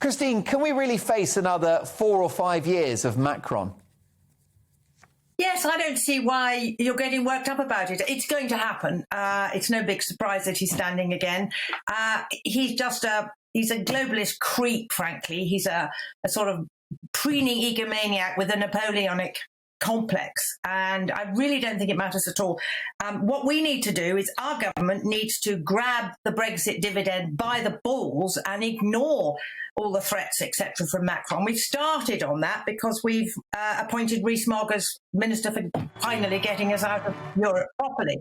Christine, can we really face another 4 or 5 years of Macron? Yes, I don't see why you're getting worked up about it. It's going to happen. It's no big surprise that he's standing again. He's a globalist creep, frankly. He's a sort of preening egomaniac with a Napoleonic complex, and I really don't think it matters at all. What we need to do is our government needs to grab the Brexit dividend by the balls and ignore all the threats, etc., from Macron. We've started on that because we've appointed Rees-Mogg as Minister for finally getting us out of Europe properly.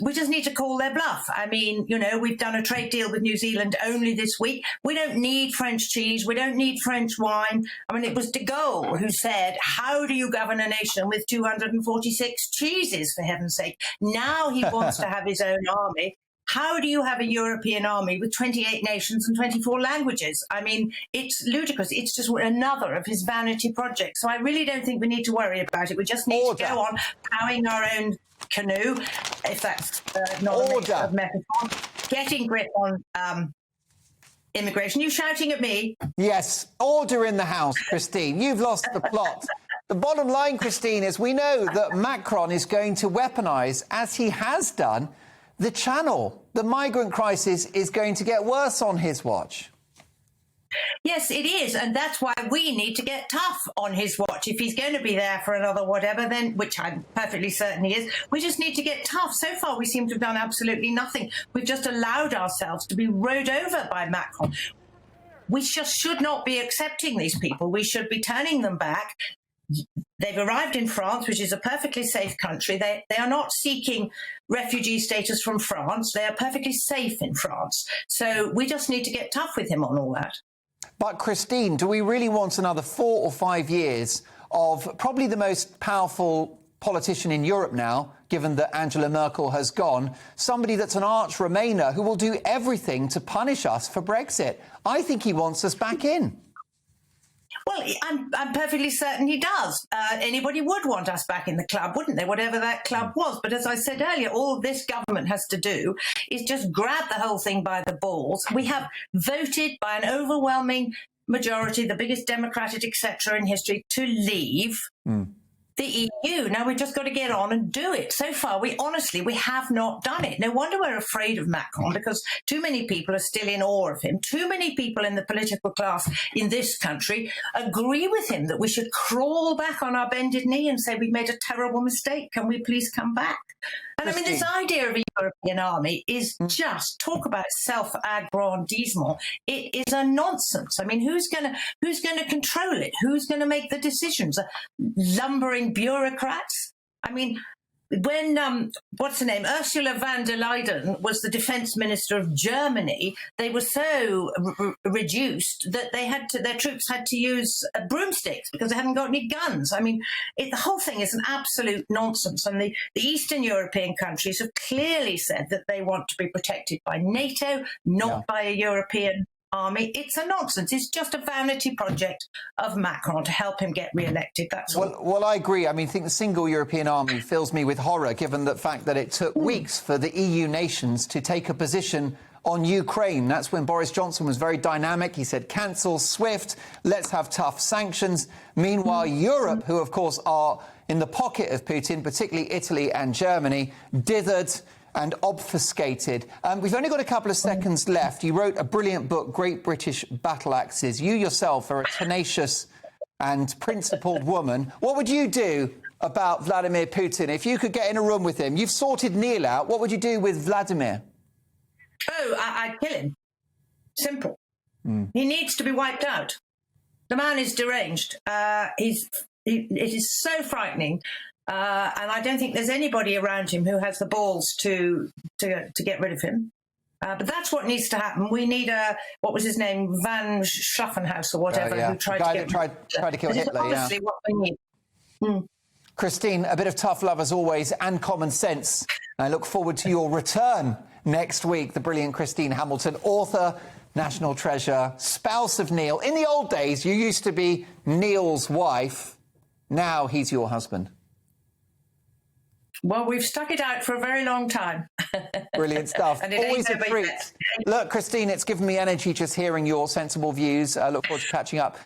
We just need to call their bluff. I mean, we've done a trade deal with New Zealand only this week. We don't need French cheese. We don't need French wine. I mean, it was de Gaulle who said, how do you govern a nation with 246 cheeses, for heaven's sake? Now he wants to have his own army. How do you have a European army with 28 nations and 24 languages? I mean, it's ludicrous. It's just another of his vanity projects. So I really don't think we need to worry about it. We just need to go on plowing our own canoe, if that's not a metaphor, getting grip on immigration. You shouting at me? Yes, order in the House, Christine. You've lost the plot. The bottom line, Christine, is we know that Macron is going to weaponise, as he has done, the Channel. The migrant crisis is going to get worse on his watch. Yes, it is. And that's why we need to get tough on his watch. If he's going to be there for another whatever, then, which I'm perfectly certain he is, we just need to get tough. So far, we seem to have done absolutely nothing. We've just allowed ourselves to be rode over by Macron. We just should not be accepting these people. We should be turning them back. They've arrived in France, which is a perfectly safe country. They are not seeking refugee status from France. They are perfectly safe in France. So we just need to get tough with him on all that. But, Christine, do we really want another 4 or 5 years of probably the most powerful politician in Europe now, given that Angela Merkel has gone, somebody that's an arch Remainer who will do everything to punish us for Brexit? I think he wants us back in. Well, I'm perfectly certain he does. Anybody would want us back in the club, wouldn't they, whatever that club was? But as I said earlier, all this government has to do is just grab the whole thing by the balls. We have voted by an overwhelming majority, the biggest democratic etc. in history, to leave the EU. Now we've just got to get on and do it. So far, we have not done it. No wonder we're afraid of Macron, because too many people are still in awe of him. Too many people in the political class in this country agree with him that we should crawl back on our bended knee and say we've made a terrible mistake. Can we please come back? And I mean, this idea of a European army is just talk about self-aggrandisement. It is a nonsense. I mean, who's going to control it? Who's going to make the decisions? Lumbering bureaucrats? I mean, when what's her name, Ursula von der Leyen was the defense minister of Germany, they were so reduced that their troops had to use broomsticks because they hadn't got any guns. I mean, the whole thing is an absolute nonsense. And the Eastern European countries have clearly said that they want to be protected by NATO, not by a European army. It's a nonsense. It's just a vanity project of Macron to help him get re-elected. That's all. Well, I agree. I mean, I think the single European army fills me with horror, given the fact that it took weeks for the EU nations to take a position on Ukraine. That's when Boris Johnson was very dynamic. He said, cancel SWIFT, let's have tough sanctions. Meanwhile, Europe, who, of course, are in the pocket of Putin, particularly Italy and Germany, dithered and obfuscated. We've only got a couple of seconds left. You wrote a brilliant book, Great British Battle Axes. You yourself are a tenacious and principled woman. What would you do about Vladimir Putin if you could get in a room with him? You've sorted Neil out. What would you do with Vladimir? Oh, I'd kill him. Simple. He needs to be wiped out. The man is deranged. It is so frightening. And I don't think there's anybody around him who has the balls to get rid of him. But that's what needs to happen. We need what was his name, Van Schaffenhaus or whatever, who tried to kill Hitler. Honestly, what we need. Christine, a bit of tough love as always, and common sense. I look forward to your return next week. The brilliant Christine Hamilton, author, national treasure, spouse of Neil. In the old days, you used to be Neil's wife. Now he's your husband. Well, we've stuck it out for a very long time. Brilliant stuff. And it ain't Always a nobody treat. better. Look, Christine, it's given me energy just hearing your sensible views. I look forward to catching up.